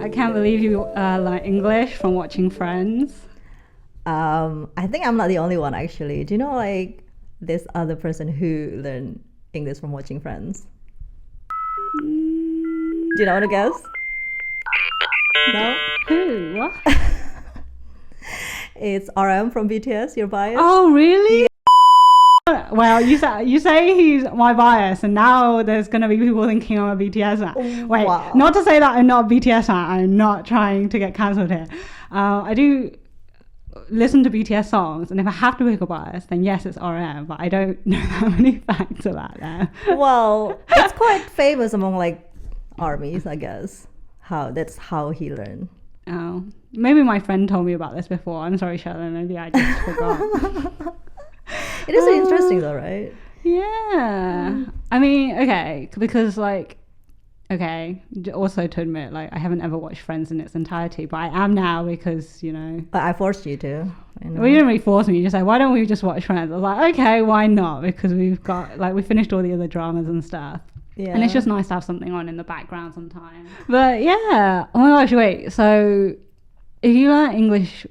I can't believe you learn English from watching Friends. I think I'm not the only one actually. Do you know like this other person who learned English from watching Friends? Do you know what to guess? No? Who? What? It's RM from BTS, your bias. Oh, really? Yeah. Well, you say he's my bias, and now there's going to be people thinking I'm a BTS fan. Wait, wow. Not to say that I'm not a BTS fan. I'm not trying to get cancelled here. I do listen to BTS songs, and if I have to pick a bias, then yes, it's RM, but I don't know that many facts about that. Well, it's quite famous among like armies, I guess. That's how he learned. Oh, maybe my friend told me about this before. I'm sorry, Shelly. Maybe I just forgot. It is interesting though, right? Yeah. I mean, okay, because like, okay, also to admit, like, I haven't ever watched Friends in its entirety, but I am now because, you know. But I forced you to. Well, you didn't really force me. You just said, why don't we just watch Friends? I was like, okay, why not? Because we've got, like, we finished all the other dramas and stuff. Yeah. And it's just nice to have something on in the background sometimes. But yeah. Oh my gosh, wait. So if you learn English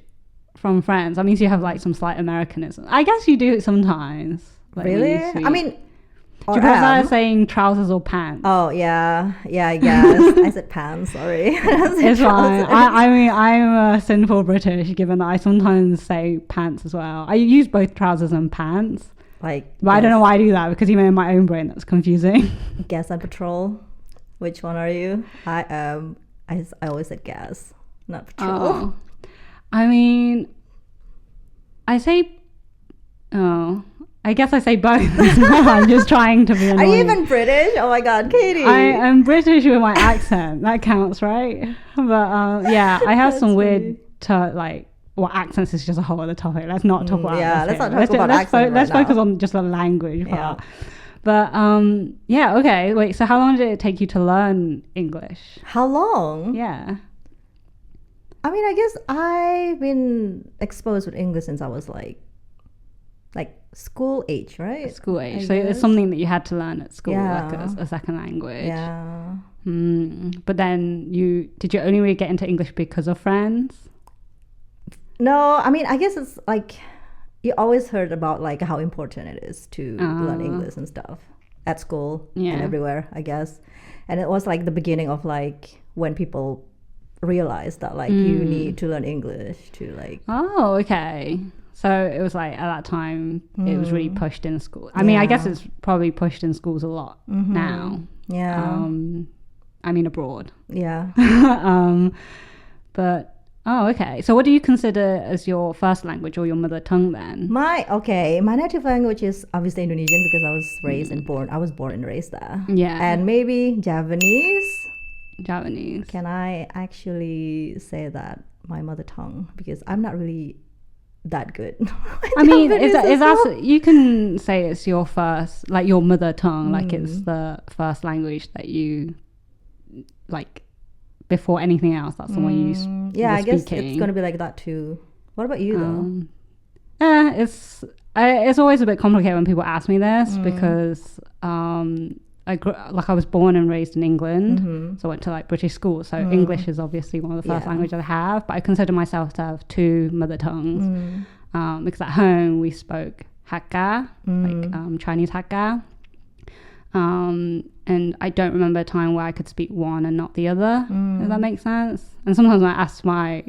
from Friends, that means you have like some slight Americanism. I guess you do it sometimes. Like, really? I mean, do you prefer saying trousers or pants? Oh yeah, I guess. I said pants. Sorry. It's fine. I mean, I'm a sinful British, given that I sometimes say pants as well. I use both trousers and pants. Like, but I don't know why I do that, because even in my own brain that's confusing. Gas and petrol. Which one are you? I always said gas, not petrol. Oh. I mean, I guess I say both. I'm just trying to be annoying. Are you even British? Oh my god, Katie. I am British with my accent. That counts, right? But yeah, I have some weird well, accents is just a whole other topic. Let's not talk about let's not talk about accents. Let's focus on just the language part. But yeah, okay. Wait, so how long did it take you to learn English? How long? Yeah. I mean, I guess I've been exposed with English since I was like school age, right? School age. So it's something that you had to learn at school, like a second language. Yeah. But then did you only really get into English because of Friends? No, I mean, I guess it's like you always heard about like how important it is to learn English and stuff at school and everywhere, I guess. And it was like the beginning of like when people realized that like you need to learn English to like. Oh, okay. So it was like at that time it was really pushed in school. I mean, I guess it's probably pushed in schools a lot now. Yeah. I mean abroad. Yeah. But okay. So what do you consider as your first language or your mother tongue then? My native language is obviously Indonesian because I was raised and born. I was born and raised there. Yeah. And maybe Javanese. Can I actually say that my mother tongue, because I'm not really that good. I mean, is that you can say it's your first, like your mother tongue, like it's the first language that you like before anything else. That's the one you yeah, I guess it's gonna be like that too. What about you though? It's always a bit complicated when people ask me this because I was born and raised in England, so I went to like British school. So English is obviously one of the first languages I have, but I consider myself to have two mother tongues because at home we spoke Hakka, like Chinese Hakka, and I don't remember a time where I could speak one and not the other. Does that make sense? And sometimes when I ask my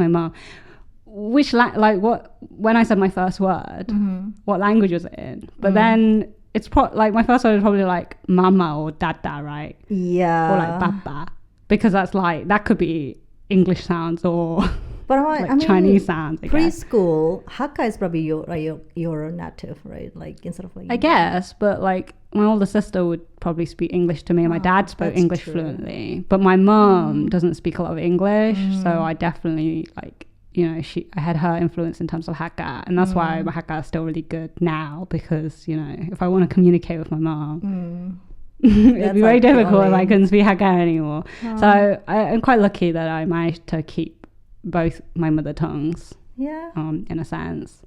mom, when I said my first word, what language was it in? But then it's like my first word is probably like mama or dada, right? Yeah. Or like baba, because that's like, that could be English sounds or Chinese sounds. Preschool, Hakka is probably your native, right? Like instead of like. I guess, but like my older sister would probably speak English to me, and my dad spoke English fluently, but my mom doesn't speak a lot of English, so I definitely like. You know, I had her influence in terms of Hakka, and that's why my Hakka is still really good now, because, you know, if I want to communicate with my mom, it'd be very difficult if I couldn't speak Hakka anymore. So I'm quite lucky that I managed to keep both my mother tongues. Yeah. In a sense.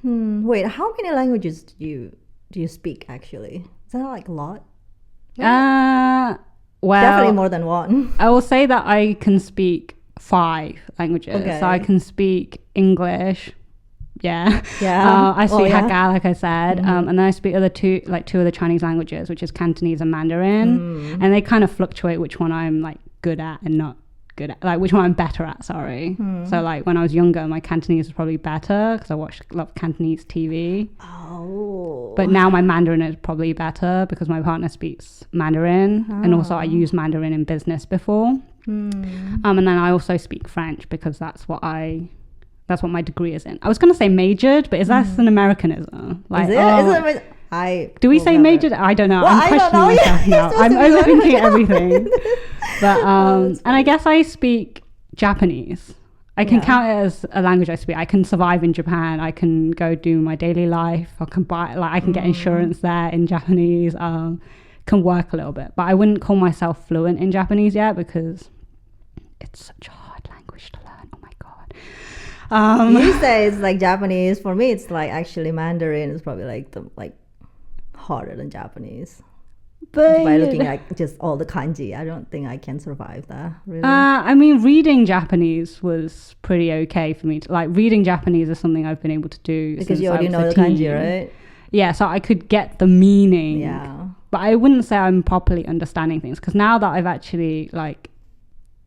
Wait, how many languages do you speak actually? Is that like a lot? Well, definitely more than one. I will say that I can speak 5 languages. Okay. So I can speak English. Yeah. I speak Hakka, like I said, and then I speak two other Chinese languages, which is Cantonese and Mandarin, and they kind of fluctuate which one I'm like good at and not good at, like which one I'm better at. Sorry. So like when I was younger, my Cantonese was probably better because I watched a lot of Cantonese TV. Oh. But now my Mandarin is probably better because my partner speaks Mandarin, and also I used Mandarin in business before. And then I also speak French because that's what my degree is in. I was going to say majored, but is that an Americanism? Like, do we say majored? I don't know. I'm questioning myself now. I'm overthinking everything. But and I guess I speak Japanese. I can count it as a language I speak. I can survive in Japan. I can go do my daily life. I can I can get insurance there in Japanese. Can work a little bit, but I wouldn't call myself fluent in Japanese yet because it's such a hard language to learn. Oh my god. These days, like Japanese, for me, it's like actually Mandarin is probably like harder than Japanese. But by looking at just all the kanji, I don't think I can survive that. Really. I mean, reading Japanese was pretty okay for me. Like reading Japanese is something I've been able to do because you already know the kanji, right? Yeah, so I could get the meaning. Yeah. But I wouldn't say I'm properly understanding things because now that I've actually like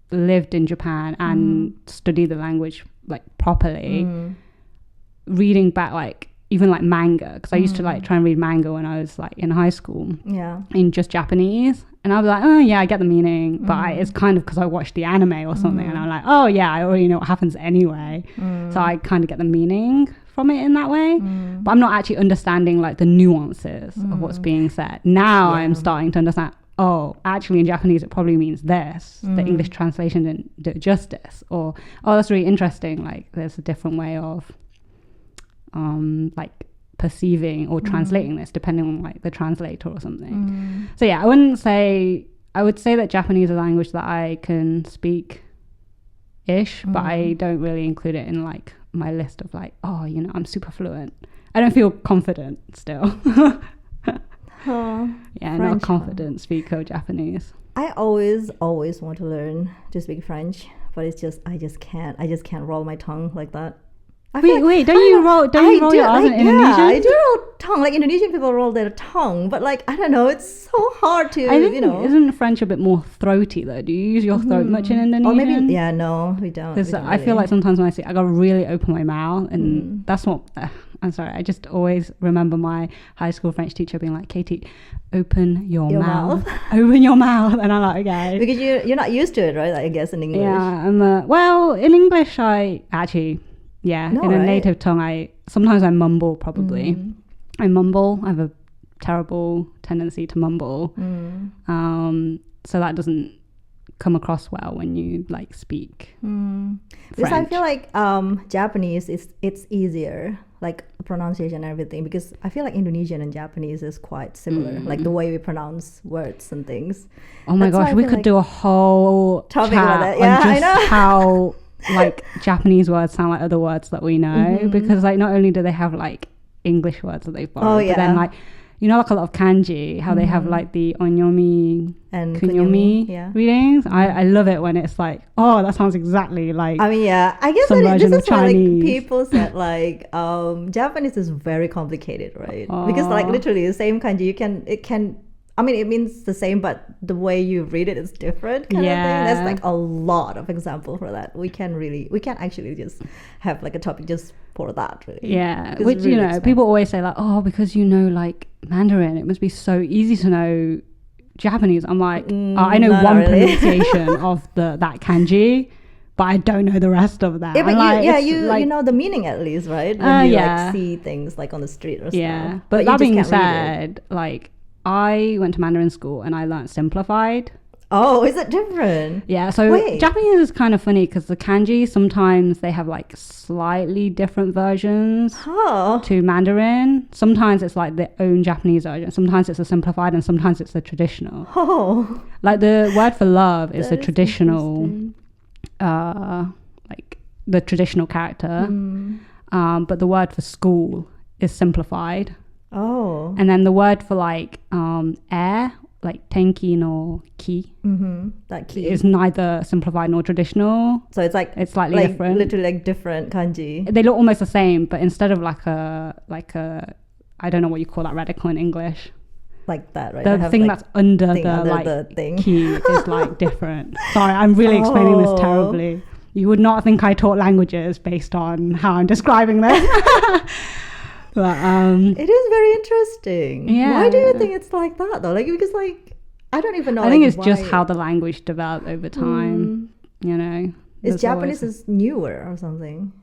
lived in Japan and studied the language like properly, reading back like even like manga, because I used to like try and read manga when I was like in high school in just Japanese, and I'll be like, oh yeah, I get the meaning, but it's kind of because I watched the anime or something, and I'm like, oh yeah, I already know what happens anyway, so I kind of get the meaning from it in that way, but I'm not actually understanding like the nuances of what's being said. Now I'm starting to understand, oh, actually in Japanese it probably means this, the English translation didn't do it justice, or oh, that's really interesting, like there's a different way of like perceiving or translating this depending on like the translator or something. So yeah, I would say that Japanese is a language that I can speak ish, but I don't really include it in like my list of like, oh, you know, I'm super fluent. I don't feel confident still. Yeah, not a confident speaker of Japanese. I always want to learn to speak French, but it's just I just can't roll my tongue like that. Wait, don't you roll your R's in Indonesian? Yeah, I do roll tongue. Like Indonesian people roll their tongue, but like I don't know, it's so hard to. I think, isn't French a bit more throaty though? Do you use your throat much in Indonesian? Or maybe no, we don't. Because I feel like sometimes when I speak, I gotta really open my mouth, and that's what. I'm sorry, I just always remember my high school French teacher being like, Katie, open your mouth. Open your mouth. And I'm like, okay. Because you're not used to it, right? I guess in English. Yeah, well, in English, I actually, in a native tongue, I mumble probably. I mumble. I have a terrible tendency to mumble. So that doesn't come across well when you like speak because I feel like Japanese it's easier, like pronunciation and everything, because I feel like Indonesian and Japanese is quite similar, like the way we pronounce words and things. Oh my gosh, we could do a whole topic about that. Yeah, on just I know how like Japanese words sound like other words that we know, because like not only do they have like English words that they've borrowed, but then like, you know, like a lot of kanji, how they have like the onyomi and kunyomi readings. I love it when it's like, oh, that sounds exactly like. I mean, I guess this is why like people said like Japanese is very complicated, right? Because like literally the same kanji, it means the same, but the way you read it is different kind of thing. There's like a lot of example for that. We can actually just have like a topic just for that, really. Yeah, which really, you know, expensive. People always say like, oh, because you know like Mandarin, it must be so easy to know Japanese. I'm like, I know one really. Pronunciation of that kanji, but I don't know the rest of that. Yeah, but you know the meaning at least, right? When you like see things like on the street or stuff. But that being said, like I went to Mandarin school and I learned simplified. Oh, is it different? Yeah, so Japanese is kind of funny because the kanji, sometimes they have like slightly different versions to Mandarin. Sometimes it's like their own Japanese version. Sometimes it's a simplified and sometimes it's a traditional. Oh. Like the word for love is a traditional, like the traditional character. But the word for school is simplified. Oh. And then the word for like air like tenki no ki. That ki is neither simplified nor traditional. So it's slightly different. Literally like different kanji. They look almost the same, but instead of like a I don't know what you call that radical in English. Like that, right? The thing that's under the thing. Key is like different. Sorry, I'm really explaining this terribly. You would not think I taught languages based on how I'm describing this. But it is very interesting. Yeah. Why do you think it's like that though? Like, because like I don't even know. I think it's just how the language developed over time. You know, is Japanese is newer or something?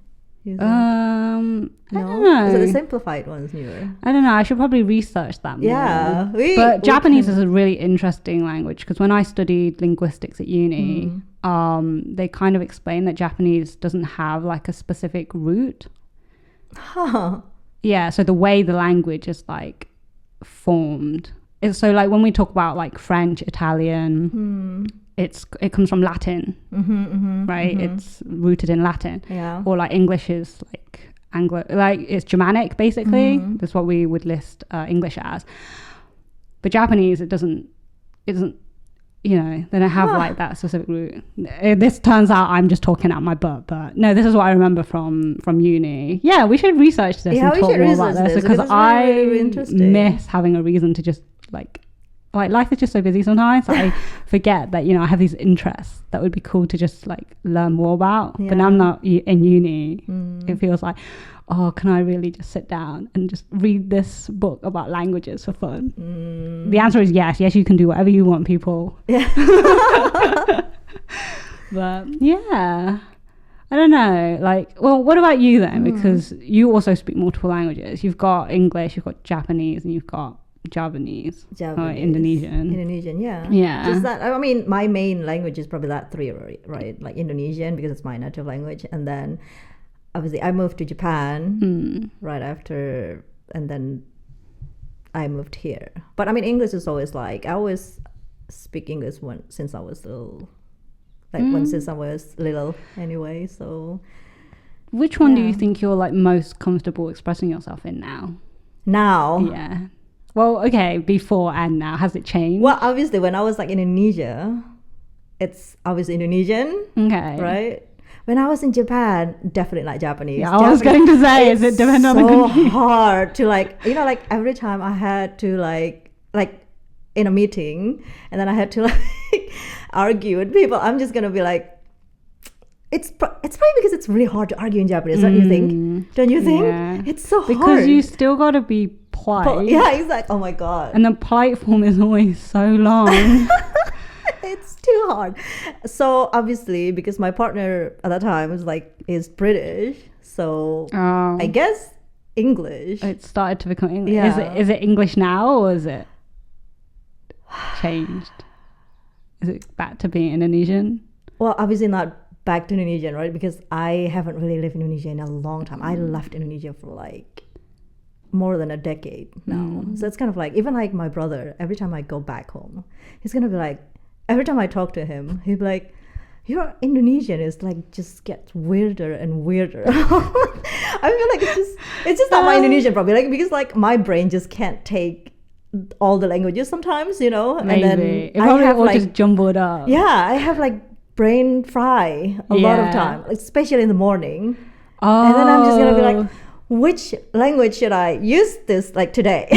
I don't know. So the simplified one's newer. I don't know. I should probably research that more. Yeah, but Japanese is a really interesting language because when I studied linguistics at uni, they kind of explained that Japanese doesn't have like a specific root. Huh. Yeah. So the way the language is like formed. So like when we talk about like French, Italian. It comes from Latin, right? It's rooted in Latin. Yeah. Or like English is like Anglo, like it's Germanic basically. That's what we would list English as. But Japanese, it doesn't, you know, they don't have like that specific root. This turns out I'm just talking out my butt, but no, this is what I remember from uni. Yeah, we should research this and talk more about this because I miss having a reason to just like life is just so busy sometimes. I forget that, you know, I have these interests that would be cool to just like learn more about. But now I'm not in uni. It feels like, oh, can I really just sit down and just read this book about languages for fun? The answer is yes. Yes, you can do whatever you want, people. Yeah. But yeah, I don't know. Like, well, what about you then? Because you also speak multiple languages. You've got English, you've got Japanese, and you've got Javanese. Or Indonesian, yeah. Just that. I mean, my main language is probably that three, right? Like Indonesian because it's my native language, and then obviously I moved to Japan right after, and then I moved here. But I mean, English is always like I always speak English since I was little, since I was little anyway. So, which one do you think you're like most comfortable expressing yourself in now? Yeah. Well, okay, before and now, has it changed? Well, obviously, when I was like in Indonesia, it's obviously Indonesian. Okay. Right? When I was in Japan, definitely not Japanese. Yeah, I was going to say, is it depend on the country? It's so hard to like, you know, like every time I had to like in a meeting, and then I had to like argue with people, I'm just going to be like, it's probably because it's really hard to argue in Japanese, don't you think? Don't you think? Yeah. It's so hard. Because you still got to be polite. Yeah, exactly. Oh my God. And the polite form is always so long. It's too hard. So obviously, because my partner at that time is British, so I guess English. It started to become English. Yeah. Is it English now, or is it changed? Is it back to being Indonesian? Well, obviously not back to Indonesian, right? Because I haven't really lived in Indonesia in a long time. I left Indonesia for like more than a decade now. So it's kind of like, even like my brother, every time I go back home, he's gonna be like, every time I talk to him, he'd be like, your Indonesian is like just gets weirder and weirder. I feel like it's just not my Indonesian probably, like, because like my brain just can't take all the languages sometimes, you know. Maybe. And then it probably all like, just jumbled up. Yeah, I have like brain fry a lot of time, especially in the morning. And then I'm just gonna be like, which language should I use this like today?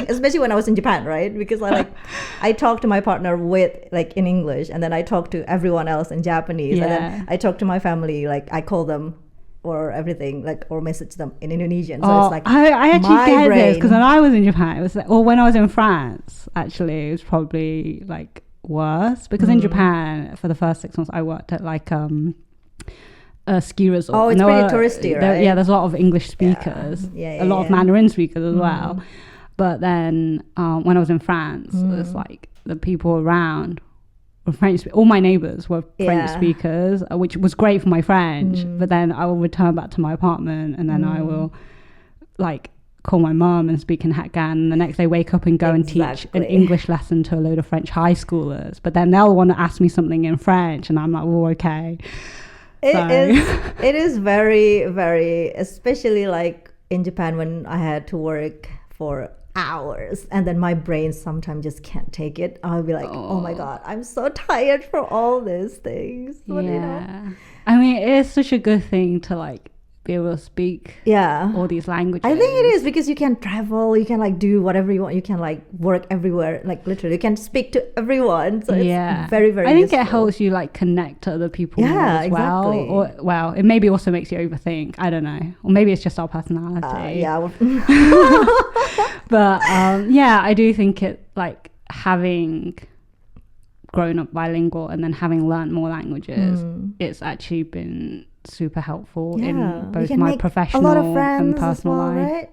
Especially when I was in Japan, right? Because I talk to my partner with like in English, and then I talk to everyone else in Japanese, and then I talk to my family, like I call them or everything, like, or message them in Indonesian. So it's like I actually get this because when I was in Japan, it was like, or when I was in France, actually, it was probably like worse because in Japan for the first 6 months I worked at like a ski resort. Oh, it's pretty touristy, right? Yeah, there's a lot of English speakers, a lot of Mandarin speakers as well. But then when I was in France, it's like the people around were French. All my neighbors were French speakers, which was great for my French. But then I will return back to my apartment, and then I will like call my mum and speak in Hakkan, and the next day wake up and go and teach an English lesson to a load of French high schoolers. But then they'll want to ask me something in French, and I'm like, oh, okay. It is very, very, especially like in Japan when I had to work for hours, and then my brain sometimes just can't take it. I'll be like, oh my god, I'm so tired for all these things. But, I mean, it is such a good thing to like be able to speak all these languages. I think it is, because you can travel, you can like do whatever you want, you can like work everywhere, like literally you can speak to everyone, so it's very, very I think useful. it helps you like connect to other people as well. Or well, it maybe also makes you overthink, I don't know, or maybe it's just our personality. But I do think it, like, having grown up bilingual and then having learned more language,s it's actually been super helpful in both my professional and personal life. Right?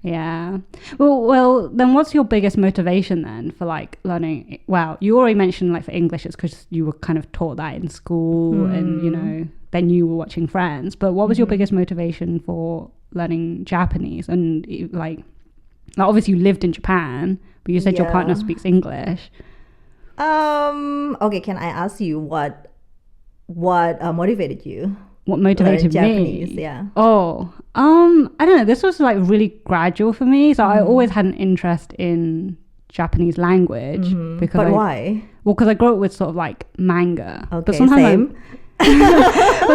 Yeah. Well, then what's your biggest motivation then for like learning? Well, you already mentioned like for English, it's because you were kind of taught that in school and, you know, then you were watching Friends. But what was your biggest motivation for learning Japanese? And like obviously you lived in Japan, but you said your partner speaks English. Okay, can I ask you what motivated you? What motivated Japanese, me? I don't know. This was like really gradual for me. So I always had an interest in Japanese language. Because why? Well, because I grew up with sort of like manga. Okay, but sometimes same.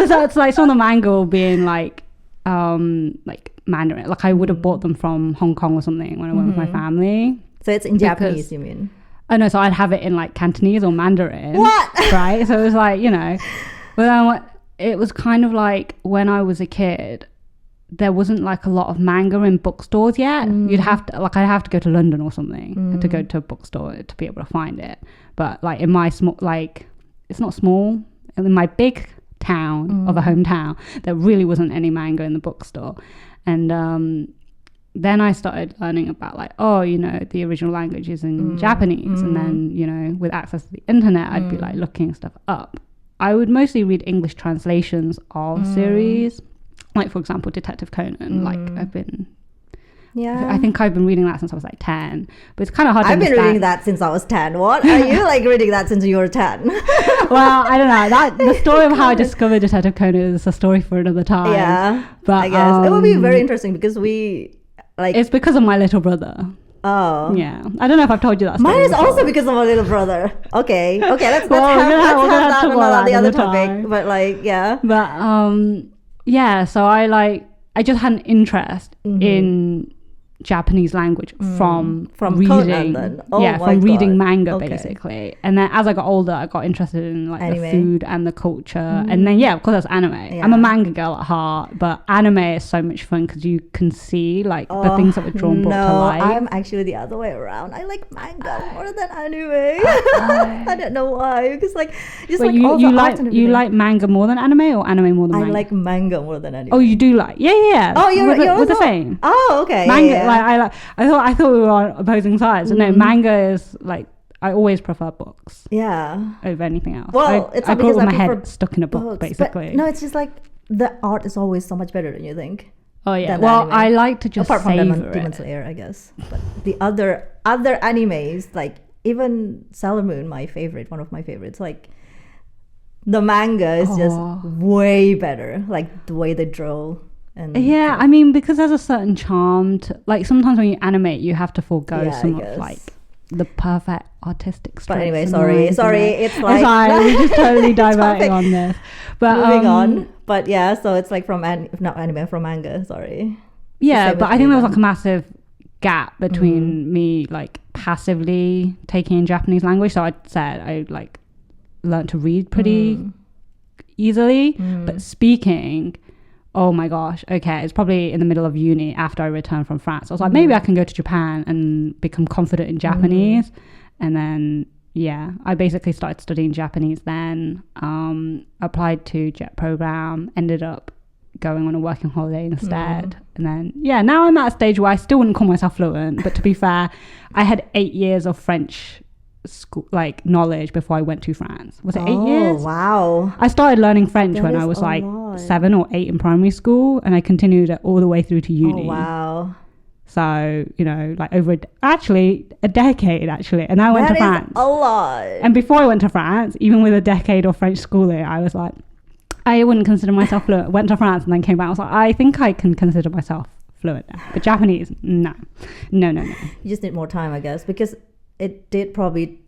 So it's like some of the manga will be in like Mandarin. Like I would have bought them from Hong Kong or something when I went with my family. So it's in Japanese, you mean? Oh no, so I'd have it in like Cantonese or Mandarin. What? Right? So it was like, you know, but then it was kind of like when I was a kid, there wasn't like a lot of manga in bookstores yet. You'd have to, like, I'd have to go to London or something to go to a bookstore to be able to find it. But like in my small, like, it's not small, in my big town of a hometown, there really wasn't any manga in the bookstore. And then I started learning about like, oh, you know, the original language is in Japanese. And then, you know, with access to the internet, I'd be like looking stuff up. I would mostly read English translations of series, like for example Detective Conan. Like I think I've been reading that since I was like 10, but it's kind of hard to understand. I've been reading that since I was 10. What are you like reading that since you were 10? Well, I don't know, the story of how I discovered Detective Conan is a story for another time. But I guess it would be very interesting because it's because of my little brother. Oh. Yeah. I don't know if I've told you that story. Mine is before. Also because of my little brother. Okay, let's have that on the other topic. But like, yeah. But so I just had an interest in Japanese language from reading reading manga basically. And then as I got older, I got interested in like the food and the culture. And then of course that's anime. I'm a manga girl at heart, but anime is so much fun because you can see like the things that were brought to life. I'm actually the other way around. I like manga more than anime. I don't know why, because like just but like you like manga more than anime or anime more than manga? I like manga more than anime. Oh, you do like Oh, you're the same. Oh, okay. Manga I thought we were on opposing sides. No, manga is like I always prefer books. Yeah. Over anything else. Well, I grew up with my head stuck in a book, basically. But no, it's just like the art is always so much better than you think. Oh yeah. Well, I like to just apart from savor Demon Slayer, I guess. But the other animes, like even Sailor Moon, one of my favorites, like the manga is just way better. Like the way they draw. I mean, because there's a certain charm to, like, sometimes when you animate you have to forego some of like the perfect artistic strokes. But anyway, sorry, it's like we're just totally diverting on this, but moving on. But yeah, so it's like from manga, sorry. Yeah, but I think there was like a massive gap between me like passively taking in Japanese language. So I said I like learned to read pretty easily, but speaking, oh my gosh, okay, it's probably in the middle of uni after I returned from France. I was like, maybe I can go to Japan and become confident in Japanese. And then, I basically started studying Japanese then, applied to JET program, ended up going on a working holiday instead. And then, now I'm at a stage where I still wouldn't call myself fluent, but to be fair, I had 8 years of French school like knowledge before I went to France. Was it 8 years? Wow. I started learning French when I was like 7 or 8 in primary school, and I continued it all the way through to uni. Wow. So, you know, like over a decade actually. And I went to France. A lot. And before I went to France, even with a decade of French schooling, I was like, I wouldn't consider myself fluent. Went to France and then came back. I was like, I think I can consider myself fluent now. But Japanese, no. You just need more time, I guess, because it did probably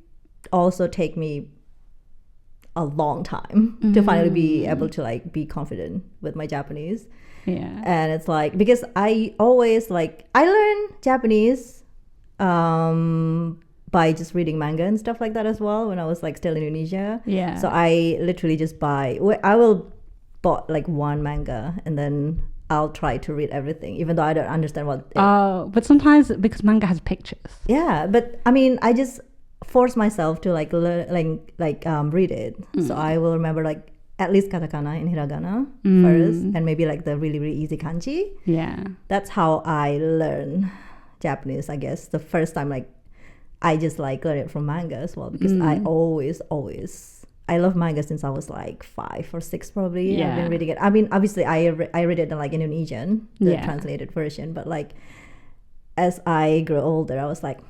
also take me a long time to finally be able to like be confident with my Japanese. Yeah. And it's like, because I always like, I learned Japanese by just reading manga and stuff like that as well when I was like still in Indonesia. Yeah. So I literally just I will bought like one manga and then I'll try to read everything, even though I don't understand what. But sometimes because manga has pictures. Yeah, but I mean, I just force myself to like learn, read it. So I will remember like at least katakana and hiragana first, and maybe like the really really easy kanji. Yeah, that's how I learn Japanese. I guess the first time like I just like learn it from manga as well, because I always. I love manga since I was like 5 or 6 probably. Yeah. I've been reading it. I mean, obviously I read it in like Indonesian, the translated version. But like as I grew older, I was like,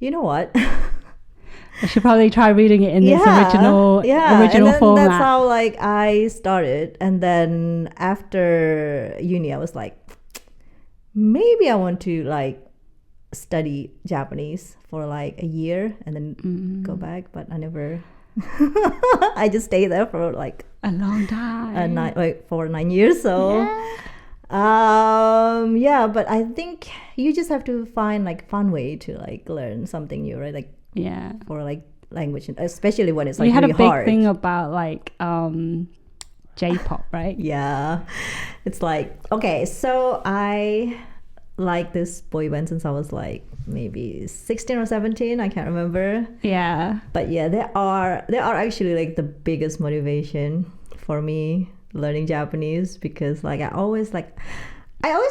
you know what? I should probably try reading it in this original and then format. That's how like I started. And then after uni, I was like, maybe I want to like study Japanese for like a year and then go back. But I never... I just stayed there for like a long time, for 9 years. So but I think you just have to find like fun way to like learn something new, right? Like for like language, especially when it's like you had really a big hard. thing about like J-pop, right? Yeah, it's like, okay, so I like this boy band since I was like maybe 16 or 17, I can't remember. But they are actually like the biggest motivation for me learning Japanese, because like I always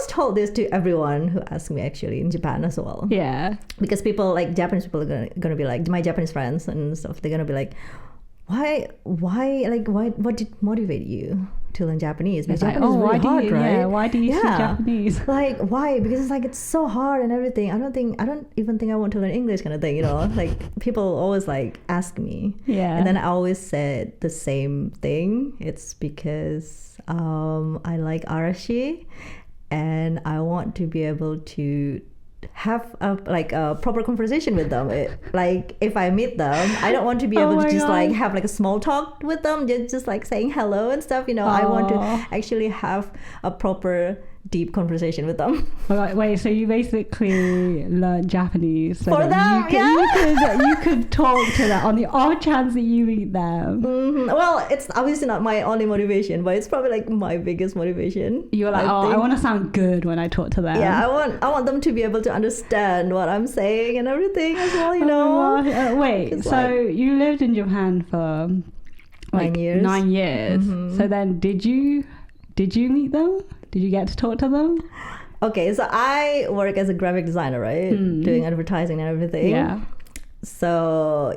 told this to everyone who asked me actually in Japan as well. Because people like Japanese people are gonna be like, my Japanese friends and stuff, they're gonna be like, what did motivate you to learn Japanese? Because Japanese is really hard, right? Yeah, why do you speak Japanese? Like, why? Because it's like, it's so hard and everything. I don't even think I want to learn English, kind of thing, you know? Like, people always like ask me. And then I always said the same thing. It's because I like arashi and I want to be able to have a proper conversation with them. Like if I meet them, I don't want to be able to just like have like a small talk with them, just like saying hello and stuff, you know. I want to actually have a proper deep conversation with them. Wait, so you basically learned Japanese so for that them, you could talk to them on the odd chance that you meet them. Well, it's obviously not my only motivation, but it's probably like my biggest motivation. You were like, I want to sound good when I talk to them. I want them to be able to understand what I'm saying and everything as well, you know. Wait, so you lived in Japan for like 9 years. So then did you meet them? Did you get to talk to them? Okay, so I work as a graphic designer, right? Doing advertising and everything. So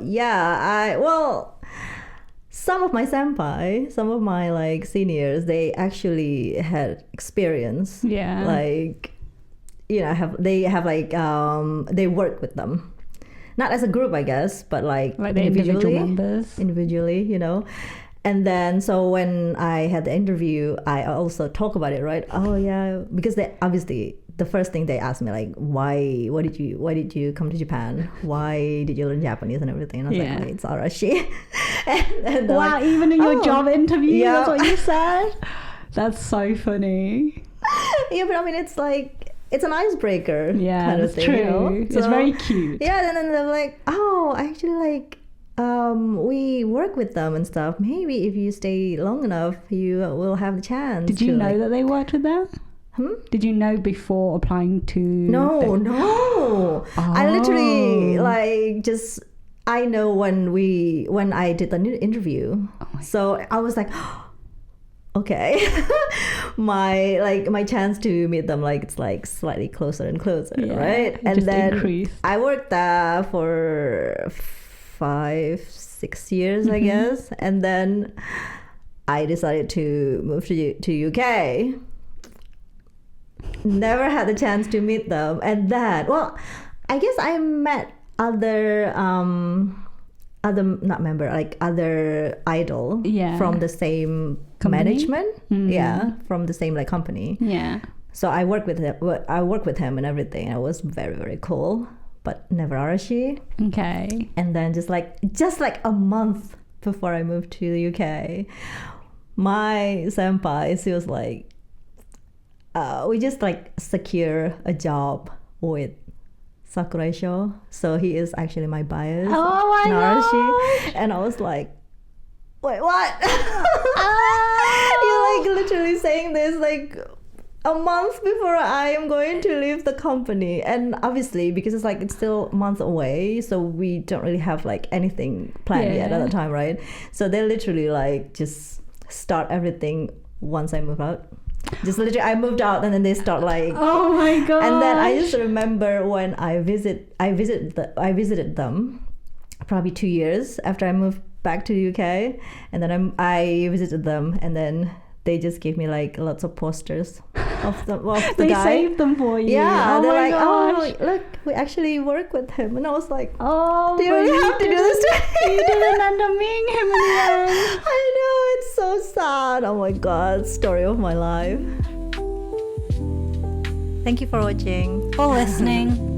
some of my senpai, some of my like seniors, they actually had experience. Like, you know, they work with them, not as a group, I guess, but like the individual members, you know. And then so when I had the interview, I also talk about it, right? Oh yeah, because they obviously, the first thing they asked me, like, why did you come to Japan? Why did you learn Japanese and everything? And I was like, it's arashi. and wow, like, even in your job interview, that's what you said? That's so funny. But I mean, it's like, it's an icebreaker kind of thing. True. You know? It's very cute. And then they're like, oh, actually, like, we work with them and stuff. Maybe if you stay long enough, you will have the chance. Did you know that they worked with them? Did you know before applying to? No. I literally like I know when I did the interview. So I was like, okay, my chance to meet them, like it's like slightly closer and closer, right? And then increased. I worked there for 5-6 years, I guess, and then I decided to move to UK. Never had the chance to meet them, and then, well, I guess I met other idol from the same management, from the same like company. So I work with him and everything. It was very, very cool, but never arashi. Okay. And then just like a month before I moved to the UK, my senpai, she was like, we just like secure a job with Sakurai-sho. So he is actually my bias. Oh my gosh. And I was like, wait, what? You're like literally saying this like a month before I am going to leave the company. And obviously because it's still months away, so we don't really have like anything planned yet at the time, right? So they literally like just start everything once I move out. Just literally I moved out and then they start like, oh my god. And then I just remember when I visited them probably 2 years after I moved back to the UK, and then I visited them, and then they just gave me like lots of posters of the they guy. saved them for you. Yeah, oh they're my like, gosh. oh look, we actually work with him, and I was like, oh, do you really have to do this to me? You didn't end up meeting him in the end. I know, it's so sad. Oh my god, story of my life. Thank you for watching. For listening.